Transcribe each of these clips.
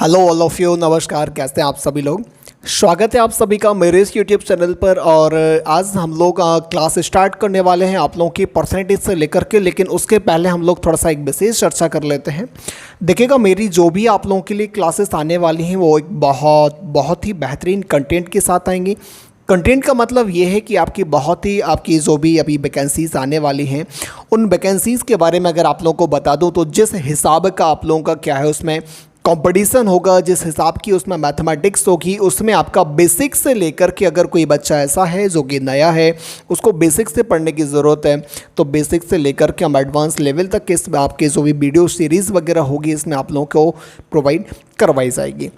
Hello all of you, नमस्कार। कैसे हैं आप सभी लोग। स्वागत है आप सभी का मेरे इस यूट्यूब चैनल पर। और आज हम लोग क्लास स्टार्ट करने वाले हैं आप लोगों की परसेंटेज से लेकर के, लेकिन उसके पहले हम लोग थोड़ा सा एक विशेष चर्चा कर लेते हैं। देखिएगा, मेरी जो भी आप लोगों के लिए क्लासेस आने वाली हैं वो एक बहुत ही बेहतरीन कंटेंट के साथ आएंगी। कंटेंट का मतलब ये है कि आपकी जो भी अभी वैकेंसीज़ आने वाली हैं उन वैकेंसीज़ के बारे में अगर आप लोगों को बता दूं तो जिस हिसाब का आप लोगों का क्या है उसमें कंपटीशन होगा, जिस हिसाब की उसमें मैथमेटिक्स होगी, उसमें आपका बेसिक से लेकर के अगर कोई बच्चा ऐसा है जो कि नया है, उसको बेसिक से पढ़ने की ज़रूरत है, तो बेसिक से लेकर के हम एडवांस लेवल तक के इसमें आपके जो भी वीडियो सीरीज़ वगैरह होगी इसमें आप लोगों को प्रोवाइड करवाई जाएगी।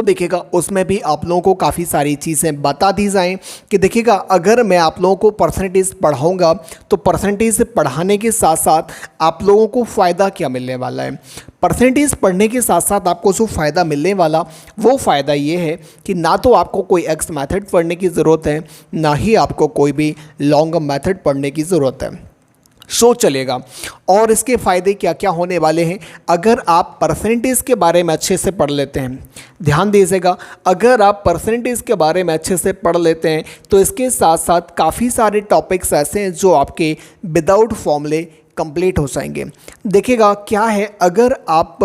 देखिएगा, उसमें भी आप लोगों को काफ़ी सारी चीज़ें बता दी जाएं कि देखिएगा, अगर मैं आप लोगों को परसेंटेज पढ़ाऊंगा तो परसेंटेज पढ़ाने के साथ साथ आप लोगों को फ़ायदा क्या मिलने वाला है। परसेंटेज पढ़ने के साथ साथ आपको जो फ़ायदा मिलने वाला वो फ़ायदा ये है कि ना तो आपको कोई एक्स मेथड पढ़ने की ज़रूरत है, ना ही आपको कोई भी लॉन्ग मेथड पढ़ने की ज़रूरत है। चलेगा। और इसके फ़ायदे क्या क्या होने वाले हैं अगर आप परसेंटेज के बारे में अच्छे से पढ़ लेते हैं। ध्यान दीजिएगा, अगर आप परसेंटेज के बारे में अच्छे से पढ़ लेते हैं तो इसके साथ साथ काफ़ी सारे टॉपिक्स ऐसे हैं जो आपके विदाउट फॉर्मूले कंप्लीट हो जाएंगे। देखिएगा क्या है, अगर आप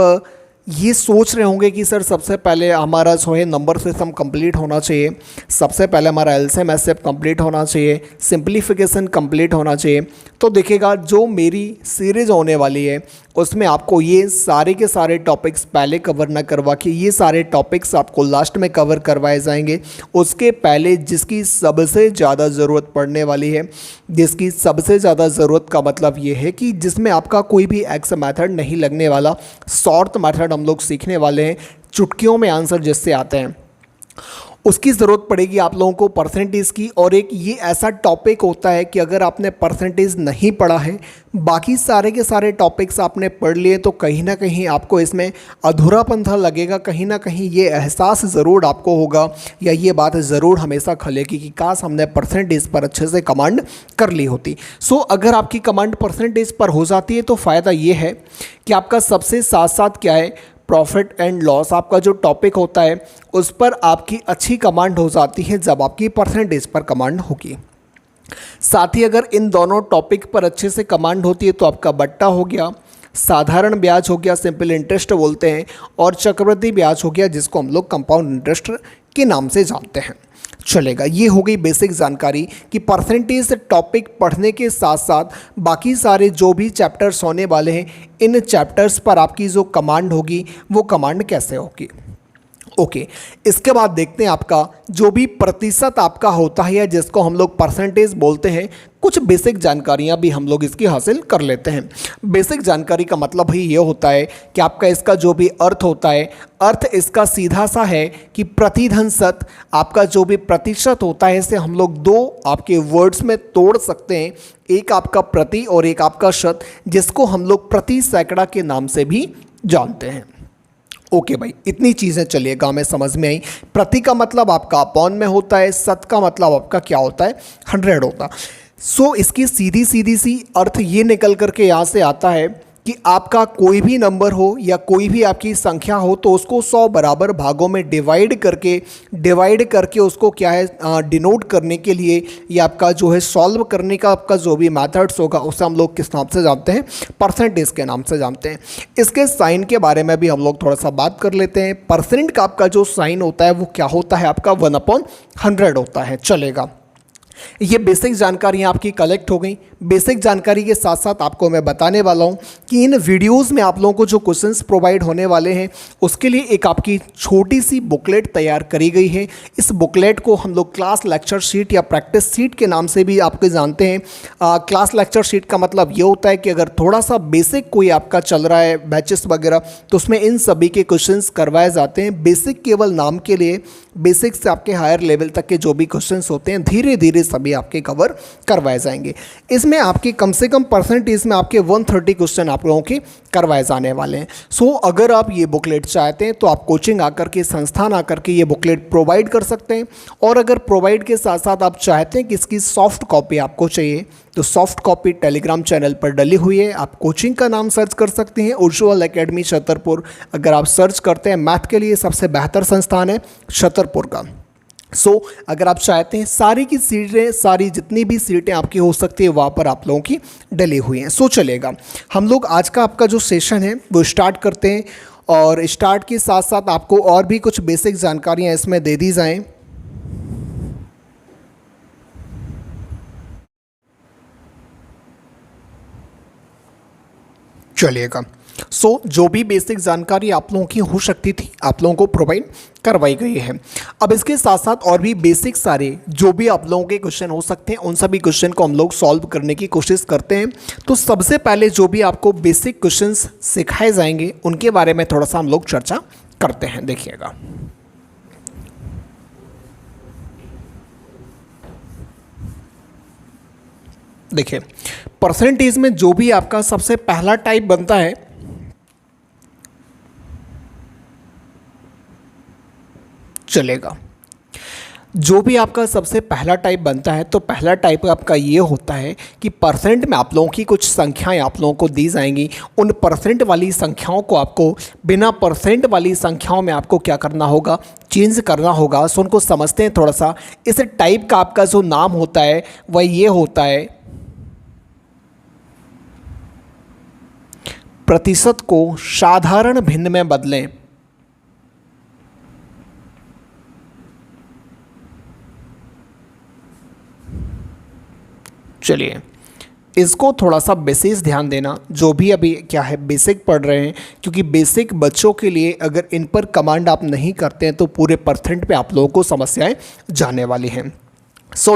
ये सोच रहे होंगे कि सर सबसे पहले हमारा जो है नंबर सिस्टम कंप्लीट होना चाहिए, सबसे पहले हमारा एलसीएम एचसीएफ कंप्लीट होना चाहिए, सिंप्लीफिकेशन कंप्लीट होना चाहिए, तो देखिएगा जो मेरी सीरीज़ होने वाली है उसमें आपको ये सारे के सारे टॉपिक्स पहले कवर ना करवा के ये सारे टॉपिक्स आपको लास्ट में कवर करवाए जाएंगे। उसके पहले जिसकी सबसे ज़्यादा ज़रूरत पड़ने वाली है, जिसकी सबसे ज़्यादा ज़रूरत का मतलब ये है कि जिसमें आपका कोई भी एक्स मेथड नहीं लगने वाला, शॉर्ट मेथड हम लोग सीखने वाले हैं, चुटकियों में आंसर जिससे आते हैं, उसकी ज़रूरत पड़ेगी आप लोगों को परसेंटेज की। और एक ये ऐसा टॉपिक होता है कि अगर आपने परसेंटेज नहीं पढ़ा है, बाकी सारे के सारे टॉपिक्स आपने पढ़ लिए, तो कहीं ना कहीं आपको इसमें अधूरापन सा लगेगा, कहीं ना कहीं ये एहसास ज़रूर आपको होगा या ये बात ज़रूर हमेशा खलेगी कि काश हमने परसेंटेज पर अच्छे से कमांड कर ली होती। अगर आपकी कमांड परसेंटेज पर हो जाती है तो फ़ायदा ये है कि आपका सबसे साथ साथ क्या है, प्रॉफिट एंड लॉस आपका जो टॉपिक होता है उस पर आपकी अच्छी कमांड हो जाती है जब आपकी परसेंटेज पर कमांड होगी। साथ ही अगर इन दोनों टॉपिक पर अच्छे से कमांड होती है तो आपका बट्टा हो गया, साधारण ब्याज हो गया, सिंपल इंटरेस्ट बोलते हैं, और चक्रवृद्धि ब्याज हो गया जिसको हम लोग कंपाउंड इंटरेस्ट के नाम से जानते हैं। चलेगा, ये हो गई बेसिक जानकारी कि परसेंटेज टॉपिक पढ़ने के साथ साथ बाकी सारे जो भी चैप्टर्स होने वाले हैं इन चैप्टर्स पर आपकी जो कमांड होगी वो कमांड कैसे होगी। ओके, इसके बाद देखते हैं आपका जो भी प्रतिशत आपका होता है या जिसको हम लोग परसेंटेज बोलते हैं, कुछ बेसिक जानकारियां भी हम लोग इसकी हासिल कर लेते हैं। बेसिक जानकारी का मतलब ही ये होता है कि आपका इसका जो भी अर्थ होता है, अर्थ इसका सीधा सा है कि प्रतिधन शत, आपका जो भी प्रतिशत होता है इसे हम लोग दो आपके वर्ड्स में तोड़ सकते हैं, एक आपका प्रति और एक आपका शत, जिसको हम लोग प्रति सैकड़ा के नाम से भी जानते हैं। ओके भाई, इतनी चीज़ें चलिएगा हमें समझ में आई। प्रति का मतलब आपका अपॉन में होता है, शत का मतलब आपका क्या होता है, 100 होता है। इसकी सीधी सी अर्थ ये निकल करके यहाँ से आता है कि आपका कोई भी नंबर हो या कोई भी आपकी संख्या हो तो उसको 100 बराबर भागों में डिवाइड करके उसको क्या है डिनोट करने के लिए या आपका जो है सॉल्व करने का आपका जो भी मेथड्स होगा उसे हम लोग किस नाम से जानते हैं, परसेंटेज के नाम से जानते हैं। इसके साइन के बारे में भी हम लोग थोड़ा सा बात कर लेते हैं। परसेंट का आपका जो साइन होता है वो क्या होता है, आपका 1/100 होता है। चलेगा, ये बेसिक जानकारियाँ आपकी कलेक्ट हो गई। बेसिक जानकारी के साथ साथ आपको मैं बताने वाला हूँ कि इन वीडियोस में आप लोगों को जो क्वेश्चंस प्रोवाइड होने वाले हैं उसके लिए एक आपकी छोटी सी बुकलेट तैयार करी गई है। इस बुकलेट को हम लोग क्लास लेक्चर शीट या प्रैक्टिस शीट के नाम से भी आपके जानते हैं। क्लास लेक्चर शीट का मतलब ये होता है कि अगर थोड़ा सा बेसिक कोई आपका चल रहा है बैचेस वगैरह तो उसमें इन सभी के क्वेश्चंस करवाए जाते हैं। बेसिक केवल नाम के लिए, बेसिक से आपके हायर लेवल तक के जो भी क्वेश्चंस होते हैं धीरे धीरे सभी आपके कवर करवाए जाएंगे। इसमें आपके कम से कम परसेंटेज में आपके 130 क्वेश्चन आप लोगों के करवाए जाने वाले हैं। सो अगर आप ये बुकलेट चाहते हैं तो आप कोचिंग आकर के, संस्थान आकर के ये बुकलेट प्रोवाइड कर सकते हैं। और अगर प्रोवाइड के साथ साथ आप चाहते हैं कि इसकी सॉफ्ट कॉपी आपको चाहिए तो सॉफ्ट कॉपी टेलीग्राम चैनल पर डली हुई है। आप कोचिंग का नाम सर्च कर सकते हैं, उज्ज्वल एकेडमी छतरपुर। अगर आप सर्च करते हैं, मैथ के लिए सबसे बेहतर संस्थान है छतरपुर का। अगर आप चाहते हैं सारी की सीटें, सारी जितनी भी सीटें आपकी हो सकती है वहाँ पर आप लोगों की डली हुई हैं। चलेगा, हम लोग आज का आपका जो सेशन है वो स्टार्ट करते हैं। और स्टार्ट के साथ साथ आपको और भी कुछ बेसिक जानकारियाँ इसमें दे दी जाएँ। चलिएगा, जो भी बेसिक जानकारी आप लोगों की हो सकती थी आप लोगों को प्रोवाइड करवाई गई है। अब इसके साथ साथ और भी बेसिक सारे जो भी आप लोगों के क्वेश्चन हो सकते हैं उन सभी क्वेश्चन को हम लोग सॉल्व करने की कोशिश करते हैं। तो सबसे पहले जो भी आपको बेसिक क्वेश्चंस सिखाए जाएंगे उनके बारे में थोड़ा सा हम लोग चर्चा करते हैं। देखिएगा, देखिए परसेंटेज में जो भी आपका सबसे पहला टाइप बनता है चलेगा, जो भी आपका सबसे पहला टाइप बनता है तो पहला टाइप आपका ये होता है कि परसेंट में आप लोगों की कुछ संख्याएं आप लोगों को दी जाएंगी। उन परसेंट वाली संख्याओं को आपको बिना परसेंट वाली संख्याओं में आपको क्या करना होगा, चेंज करना होगा। सो उनको समझते हैं थोड़ा सा। इस टाइप का आपका जो नाम होता है वह ये होता है प्रतिशत को साधारण भिन्न में बदलें। चलिए, इसको थोड़ा सा विशेष ध्यान देना, जो भी अभी क्या है बेसिक पढ़ रहे हैं, क्योंकि बेसिक बच्चों के लिए अगर इन पर कमांड आप नहीं करते हैं तो पूरे परसेंट पे आप लोगों को समस्याएं जाने वाली हैं।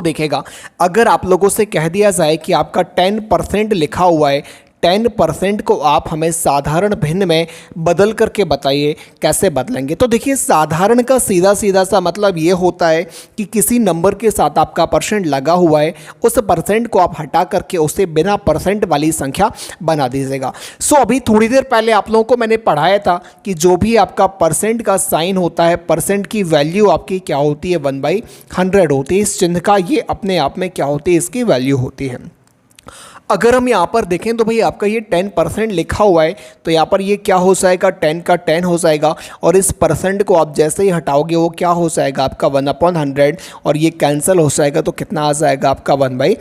देखिएगा, अगर आप लोगों से कह दिया जाए कि आपका 10% लिखा हुआ है, 10% को आप हमें साधारण भिन्न में बदल करके बताइए कैसे बदलेंगे। तो देखिए, साधारण का सीधा सीधा सा मतलब ये होता है कि किसी नंबर के साथ आपका परसेंट लगा हुआ है, उस परसेंट को आप हटा करके उसे बिना परसेंट वाली संख्या बना दीजिएगा। अभी थोड़ी देर पहले आप लोगों को मैंने पढ़ाया था कि जो भी आपका परसेंट का साइन होता है, परसेंट की वैल्यू आपकी क्या होती है, 1/100 होती है। इस चिन्ह का ये अपने आप में क्या होती है, इसकी वैल्यू होती है। अगर हम यहाँ पर देखें तो भाई आपका ये 10% लिखा हुआ है, तो यहाँ पर ये क्या हो जाएगा, 10 का 10 हो जाएगा। और इस परसेंट को आप जैसे ही हटाओगे वो क्या हो जाएगा आपका 1/100, और ये कैंसिल हो जाएगा तो कितना आ जाएगा आपका 1/10।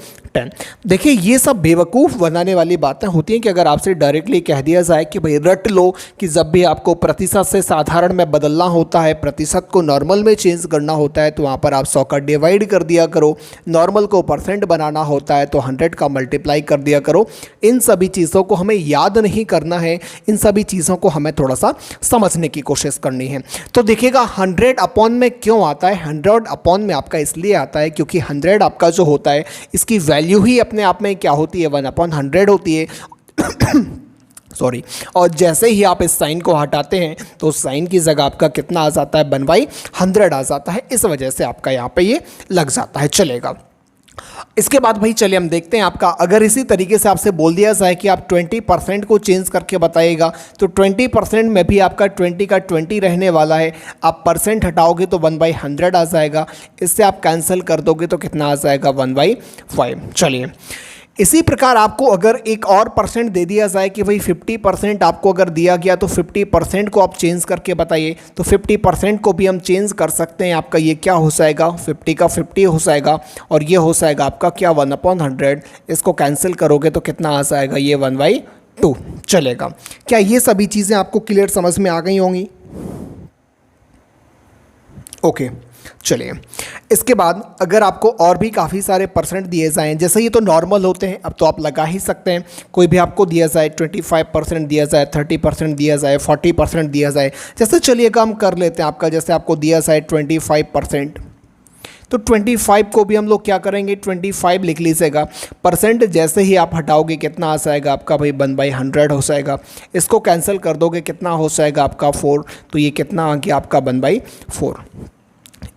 देखिए, ये सब बेवकूफ़ बनाने वाली बातें होती हैं कि अगर आपसे डायरेक्टली कह दिया जाए कि भाई रट लो कि जब भी आपको प्रतिशत से साधारण में बदलना होता है, प्रतिशत को नॉर्मल में चेंज करना होता है, तो वहाँ पर आप 100 का डिवाइड कर दिया करो। नॉर्मल को परसेंट बनाना होता है तो 100 का मल्टीप्लाई कर दिया करो। इन सभी चीज़ों को हमें याद नहीं करना है, इन सभी चीज़ों को हमें थोड़ा सा समझने की कोशिश करनी है। तो देखिएगा, 100 अपॉन में क्यों आता है, 100 अपॉन में आपका इसलिए आता है क्योंकि 100 आपका जो होता है इसकी वैल्यू ही अपने आप में क्या होती है, 1/100 होती है। सॉरी। और जैसे ही आप इस साइन को हटाते हैं तो साइन की जगह आपका कितना आ जाता है, 1/100 आ जाता है। इस वजह से आपका यहाँ पे ये लग जाता है। चलेगा, इसके बाद भाई चलिए हम देखते हैं आपका, अगर इसी तरीके से आपसे बोल दिया जाए कि आप 20% को चेंज करके बताइएगा, तो 20% में भी आपका 20 का 20 रहने वाला है। आप परसेंट हटाओगे तो 1/100 आ जाएगा। इससे आप कैंसिल कर दोगे तो कितना आ जाएगा, 1/5। चलिए, इसी प्रकार आपको अगर एक और परसेंट दे दिया जाए कि भाई 50% आपको अगर दिया गया तो 50% को आप चेंज करके बताइए, तो 50% को भी हम चेंज कर सकते हैं। आपका ये क्या हो जाएगा, 50 का 50 हो जाएगा, और ये हो जाएगा आपका क्या, 1/100। इसको कैंसिल करोगे तो कितना आ जाएगा, ये 1/2। चलेगा, क्या ये सभी चीज़ें आपको क्लियर समझ में आ गई होंगी? ओके, चलिए, इसके बाद अगर आपको और भी काफ़ी सारे परसेंट दिए जाएं, जैसे ये तो नॉर्मल होते हैं, अब तो आप लगा ही सकते हैं। कोई भी आपको दिया जाए, 25% दिया जाए, 30% दिया जाए, 40% दिया जाए, जैसे चलिए काम कर लेते हैं आपका, जैसे आपको दिया जाए 25%, तो 25 को भी हम लोग क्या करेंगे, 25 लिख लीजिएगा। परसेंट जैसे ही आप हटाओगे कितना आ जाएगा आपका, भाई 1/100 हो जाएगा। इसको कैंसिल कर दोगे कितना हो जाएगा आपका 4, तो ये कितना आ गया आपका 1/4।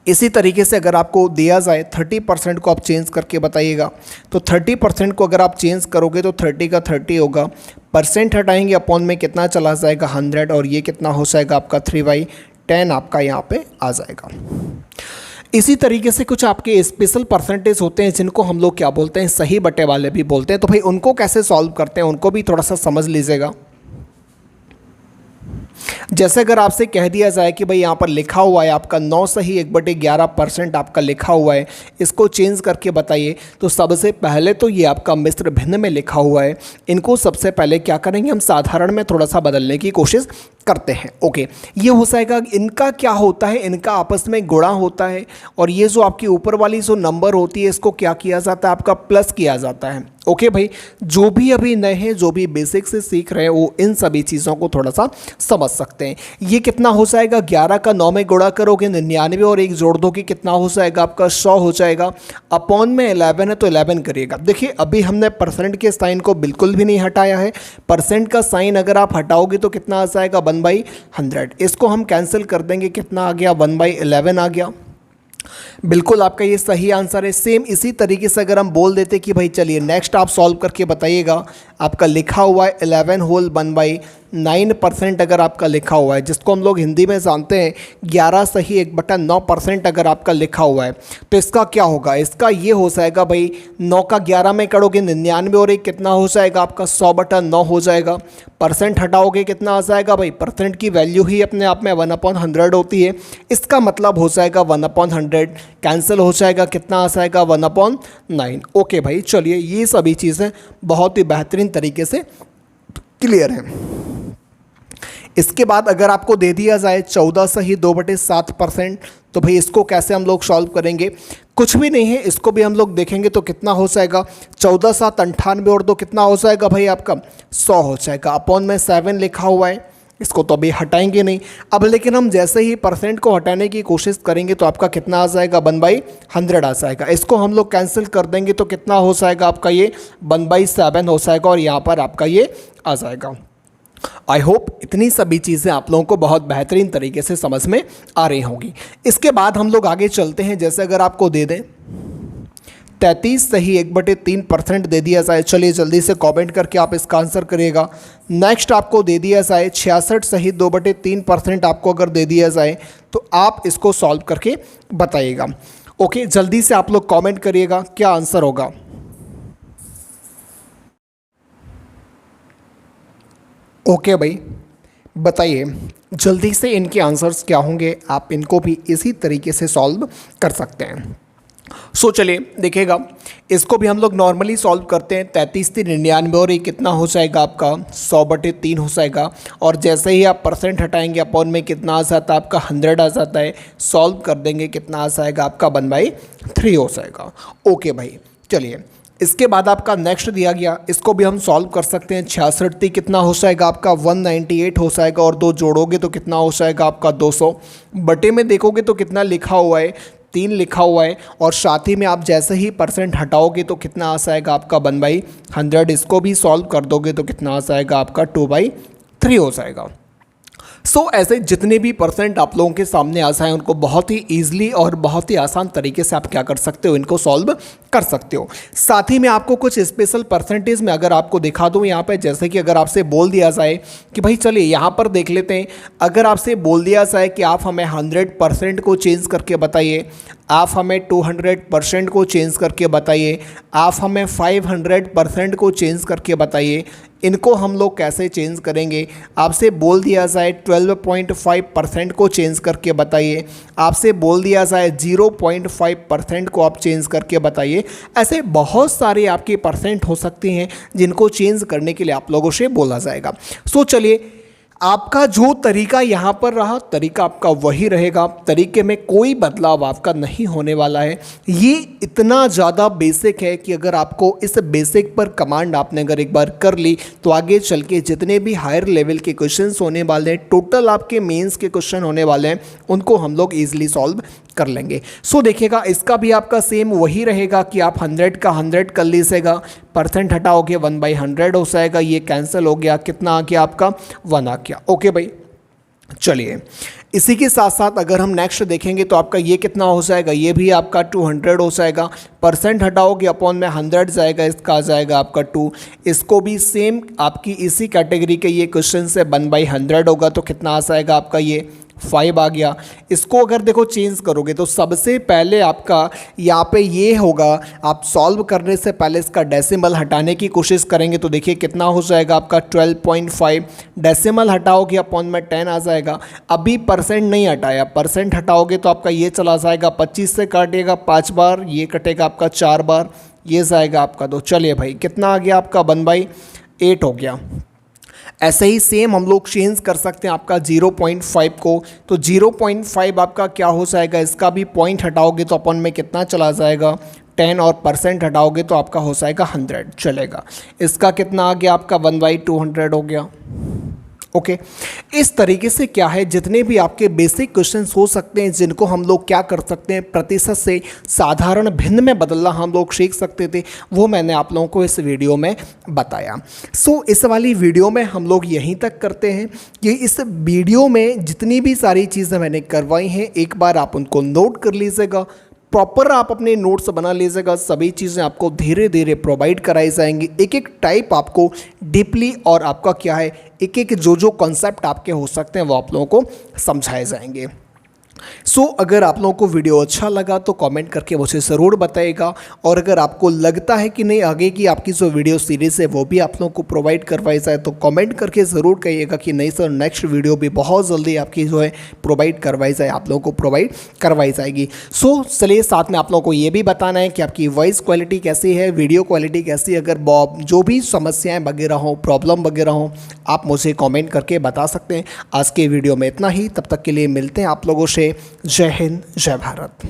इसी तरीके से अगर आपको दिया जाए 30% को आप चेंज करके बताइएगा, तो 30% को अगर आप चेंज करोगे तो 30 का 30 होगा, परसेंट हटाएंगे अपॉन में कितना चला जाएगा 100, और ये कितना हो जाएगा आपका 3/10 आपका यहाँ पे आ जाएगा। इसी तरीके से कुछ आपके स्पेशल परसेंटेज होते हैं जिनको हम लोग क्या बोलते हैं, सही बटे वाले भी बोलते हैं। तो भाई उनको कैसे सॉल्व करते हैं उनको भी थोड़ा सा समझ लीजिएगा। जैसे अगर आपसे कह दिया जाए कि भाई यहाँ पर लिखा हुआ है आपका 9 सही 1/11% आपका लिखा हुआ है, इसको चेंज करके बताइए, तो सबसे पहले तो ये आपका मिश्र भिन्न में लिखा हुआ है, इनको सबसे पहले क्या करेंगे हम साधारण में थोड़ा सा बदलने की कोशिश करते हैं। ओके, ये हो जाएगा। इनका क्या होता है, इनका आपस में गुणा होता है, और ये जो आपकी ऊपर वाली जो नंबर होती है इसको क्या किया जाता है, आपका प्लस किया जाता है। ओके भाई, जो भी अभी नए हैं, जो भी बेसिक से सीख रहे हैं, वो इन सभी चीज़ों को थोड़ा सा समझ सकते हैं। ये कितना हो जाएगा, 11 का 9 में गुणा करोगे 99 और 1 जोड़ दोगे कितना हो जाएगा आपका 100 हो जाएगा। अपॉन में 11 है तो 11 करिएगा। देखिए अभी हमने परसेंट के साइन को बिल्कुल भी नहीं हटाया है, परसेंट का साइन अगर आप हटाओगे तो कितना आ जाएगा 1/100। इसको हम कैंसिल कर देंगे, कितना आ गया 1/11 आ गया। बिल्कुल आपका ये सही आंसर है। सेम इसी तरीके से अगर हम बोल देते कि भाई चलिए नेक्स्ट आप सॉल्व करके बताइएगा, आपका लिखा हुआ है 11 होल 1/9% अगर आपका लिखा हुआ है, जिसको हम लोग हिंदी में जानते हैं 11 सही 1/9% अगर आपका लिखा हुआ है, तो इसका क्या होगा, इसका ये हो जाएगा भाई 9 का 11 में करोगे 99 और 1 कितना हो जाएगा आपका 100/9 हो जाएगा। परसेंट हटाओगे कितना आ जाएगा भाई, परसेंट की वैल्यू ही अपने आप में 1/100 होती है, इसका मतलब हो जाएगा 1/100 कैंसिल हो जाएगा, कितना आ जाएगा 1/9। ओके भाई चलिए, ये सभी चीज़ें बहुत ही बेहतरीन तरीके से क्लियर हैं। इसके बाद अगर आपको दे दिया जाए 14 सही 2/7%, तो भाई इसको कैसे हम लोग सॉल्व करेंगे, कुछ भी नहीं है, इसको भी हम लोग देखेंगे तो कितना हो जाएगा 14 7 98 और 2 कितना हो जाएगा भाई आपका 100 हो जाएगा। अपॉन में 7 लिखा हुआ है, इसको तो अभी हटाएंगे नहीं। अब लेकिन हम जैसे ही परसेंट को हटाने की कोशिश करेंगे तो आपका कितना आ जाएगा 1/100 आ जाएगा। इसको हम लोग कैंसिल कर देंगे तो कितना हो जाएगा आपका ये 1/7 हो जाएगा, और यहाँ पर आपका ये आ जाएगा। आई होप इतनी सभी चीज़ें आप लोगों को बहुत बेहतरीन तरीके से समझ में आ रही होंगी। इसके बाद हम लोग आगे चलते हैं। जैसे अगर आपको दे दें 33 सही 1/3% दे दिया जाए, चलिए जल्दी से कमेंट करके आप इसका आंसर करिएगा। नेक्स्ट आपको दे दिया जाए 66 सही 2/3% आपको अगर दे दिया जाए तो आप इसको सॉल्व करके बताइएगा। ओके, जल्दी से आप लोग कमेंट करिएगा क्या आंसर होगा। ओके भाई, बताइए जल्दी से इनके आंसर्स क्या होंगे, आप इनको भी इसी तरीके से सॉल्व कर सकते हैं। सो चलिए देखिएगा, इसको भी हम लोग नॉर्मली सॉल्व करते हैं। 33 3 99 और ये कितना हो जाएगा आपका 100/3 हो जाएगा, और जैसे ही आप परसेंट हटाएंगे अपॉन में कितना आ जाता है आपका 100 आ जाता है। सॉल्व कर देंगे कितना आ जाएगा आपका 1/3 हो जाएगा। ओके भाई चलिए, इसके बाद आपका नेक्स्ट दिया गया, इसको भी हम सॉल्व कर सकते हैं। 66 कितना हो जाएगा आपका 198 हो जाएगा, और 2 जोड़ोगे तो कितना हो जाएगा आपका 200। बटे में देखोगे तो कितना लिखा हुआ है 3 लिखा हुआ है, और साथ ही में आप जैसे ही परसेंट हटाओगे तो कितना आ जाएगा आपका 1/100। इसको भी सॉल्व कर दोगे तो कितना आ जाएगा आपका 2/3 हो जाएगा। सो ऐसे जितने भी परसेंट आप लोगों के सामने आ जाए उनको बहुत ही ईजिली और बहुत ही आसान तरीके से आप क्या कर सकते हो, इनको सॉल्व कर सकते हो। साथ ही में आपको कुछ स्पेशल परसेंटेज में अगर आपको दिखा दूँ यहाँ पे, जैसे कि अगर आपसे बोल दिया जाए कि भाई चलिए यहाँ पर देख लेते हैं, अगर आपसे बोल दिया जाए कि आप हमें 100% को चेंज करके बताइए, आप हमें 200% को चेंज करके बताइए, आप हमें 500% को चेंज करके बताइए, इनको हम लोग कैसे चेंज करेंगे। आपसे बोल दिया जाए 12.5% को चेंज करके बताइए, आपसे बोल दिया जाए 0.5% को आप चेंज करके बताइए। ऐसे बहुत सारे आपके परसेंट हो सकते हैं जिनको चेंज करने के लिए आप लोगों से बोला जाएगा। सो चलिए, आपका जो तरीका यहाँ पर रहा, तरीका आपका वही रहेगा, तरीके में कोई बदलाव आपका नहीं होने वाला है। ये इतना ज़्यादा बेसिक है कि अगर आपको इस बेसिक पर कमांड आपने अगर एक बार कर ली तो आगे चल के जितने भी हायर लेवल के क्वेश्चंस होने वाले हैं, टोटल आपके मेंस के क्वेश्चन होने वाले हैं, उनको हम लोग ईजिली सॉल्व कर लेंगे। सो देखिएगा, इसका भी आपका सेम वही रहेगा कि आप 100 का 100 कर लीजिएगा, परसेंट हटाओगे 1/100 हो जाएगा, ये कैंसिल हो गया, कितना आ गया आपका 1 आ गया। ओके भाई चलिए, इसी के साथ साथ अगर हम नेक्स्ट देखेंगे तो आपका ये कितना हो जाएगा, ये भी आपका 200 हो जाएगा। परसेंट हटाओगे अपॉन में 100 जाएगा, इसका आ जाएगा आपका 2। इसको भी सेम आपकी इसी कैटेगरी के ये क्वेश्चन से 1/100 होगा तो कितना आ जाएगा आपका ये 5 आ गया। इसको अगर देखो चेंज करोगे तो सबसे पहले आपका यहाँ पे ये होगा, आप सॉल्व करने से पहले इसका डेसिमल हटाने की कोशिश करेंगे तो देखिए कितना हो जाएगा आपका 12.5। डेसिमल हटाओगे अपॉन में 10 आ जाएगा। अभी परसेंट नहीं हटाया, परसेंट हटाओगे तो आपका ये चला जाएगा 25 से काटेगा 5 बार, ये कटेगा आपका 4 बार, ये जाएगा आपका 2। चलिए भाई कितना आ गया आपका 1/8 हो गया। ऐसे ही सेम हम लोग चेंज कर सकते हैं आपका 0.5 को, तो 0.5 आपका क्या हो जाएगा, इसका भी पॉइंट हटाओगे तो अपन में कितना चला जाएगा 10 और परसेंट हटाओगे तो आपका हो जाएगा 100 चलेगा। इसका कितना आ गया आपका 1/200 हो गया। ओके इस तरीके से क्या है, जितने भी आपके बेसिक क्वेश्चंस हो सकते हैं जिनको हम लोग क्या कर सकते हैं प्रतिशत से साधारण भिन्न में बदलना हम लोग सीख सकते थे, वो मैंने आप लोगों को इस वीडियो में बताया। सो इस वाली वीडियो में हम लोग यहीं तक करते हैं कि इस वीडियो में जितनी भी सारी चीज़ें मैंने करवाई हैं एक बार आप उनको नोट कर लीजिएगा, प्रॉपर आप अपने नोट्स बना लीजिएगा। सभी चीज़ें आपको धीरे धीरे प्रोवाइड कराई जाएंगी, एक एक टाइप आपको डीपली और आपका क्या है एक एक जो कॉन्सेप्ट आपके हो सकते हैं वो आप लोगों को समझाए जाएंगे। सो अगर आप लोगों को वीडियो अच्छा लगा तो कमेंट करके मुझे ज़रूर बताइएगा, और अगर आपको लगता है कि नहीं आगे की आपकी जो वीडियो सीरीज़ है वो भी आप लोगों को प्रोवाइड करवाई जाए तो कमेंट करके ज़रूर कहिएगा कि नहीं सर नेक्स्ट वीडियो भी बहुत जल्दी आपकी जो है प्रोवाइड करवाई जाए, आप लोगों को प्रोवाइड करवाई जाएगी। सो चलिए साथ में आप लोगों को ये भी बताना है कि आपकी वॉइस क्वालिटी कैसी है, वीडियो क्वालिटी कैसी है। अगर जो भी समस्याएँ वगैरह हों, प्रॉब्लम वगैरह हों, आप मुझे कॉमेंट करके बता सकते हैं। आज के वीडियो में इतना ही, तब तक के लिए मिलते हैं आप लोगों से। जय हिंद, जय भारत।